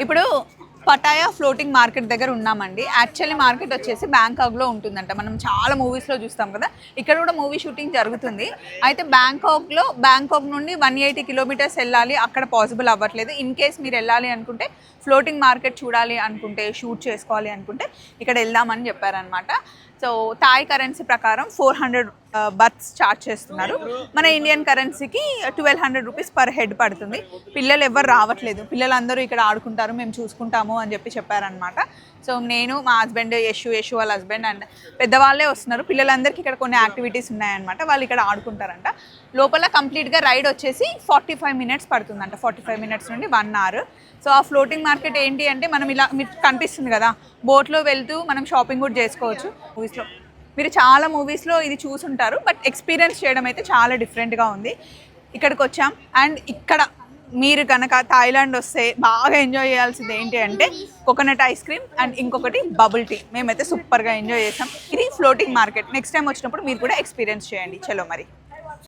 ఇప్పుడు Pattaya floating market దగ్గర ఉన్నామండి. యాక్చువల్లీ మార్కెట్ వచ్చేసి బ్యాంకాక్లో ఉంటుందంట. మనం చాలా మూవీస్లో చూస్తాం కదా, ఇక్కడ కూడా మూవీ షూటింగ్ జరుగుతుంది. అయితే బ్యాంకాక్ నుండి 180 కిలోమీటర్స్ వెళ్ళాలి, అక్కడ పాసిబుల్ అవ్వట్లేదు. ఇన్ కేస్ మీరు వెళ్ళాలి అనుకుంటే, ఫ్లోటింగ్ మార్కెట్ చూడాలి అనుకుంటే, షూట్ చేసుకోవాలి అనుకుంటే ఇక్కడ వెళ్దామని చెప్పారనమాట. సో థాయ్ కరెన్సీ ప్రకారం 400 బర్త్స్ చార్జ్ చేస్తున్నారు. మన ఇండియన్ కరెన్సీకి 1200 రూపీస్ పర్ హెడ్ పడుతుంది. పిల్లలు ఎవరు రావట్లేదు, పిల్లలందరూ ఇక్కడ ఆడుకుంటారు, మేము చూసుకుంటాము అని చెప్పారనమాట. సో నేను, మా హస్బెండ్, యశు వాళ్ళ హస్బెండ్ అండ్ పెద్దవాళ్ళే వస్తున్నారు. పిల్లలందరికీ ఇక్కడ కొన్ని యాక్టివిటీస్ ఉన్నాయన్నమాట, వాళ్ళు ఇక్కడ ఆడుకుంటారంట. లోపల కంప్లీట్గా రైడ్ వచ్చేసి 45 మినిట్స్ పడుతుందంట, 45 మినిట్స్ నుండి 1 అవర్. సో ఆ ఫ్లోటింగ్ మార్కెట్ ఏంటి అంటే, మనం ఇలా మీకు కనిపిస్తుంది కదా, బోట్లో వెళ్తూ మనం షాపింగ్ కూడా చేసుకోవచ్చు. మూవీస్లో మీరు చాలా మూవీస్లో ఇది చూసుంటారు, బట్ ఎక్స్పీరియన్స్ చేయడం అయితే చాలా డిఫరెంట్గా ఉంది. ఇక్కడికి వచ్చాం. అండ్ ఇక్కడ మీరు కనుక థాయిలాండ్ వస్తే బాగా ఎంజాయ్ చేయాల్సింది ఏంటి అంటే కోకోనట్ ఐస్ క్రీమ్ అండ్ ఇంకొకటి బబుల్ టీ. మేమైతే సూపర్గా ఎంజాయ్ చేసాం. ఇది ఫ్లోటింగ్ మార్కెట్. నెక్స్ట్ టైం వచ్చినప్పుడు మీరు కూడా ఎక్స్పీరియన్స్ చేయండి. చలో మరి.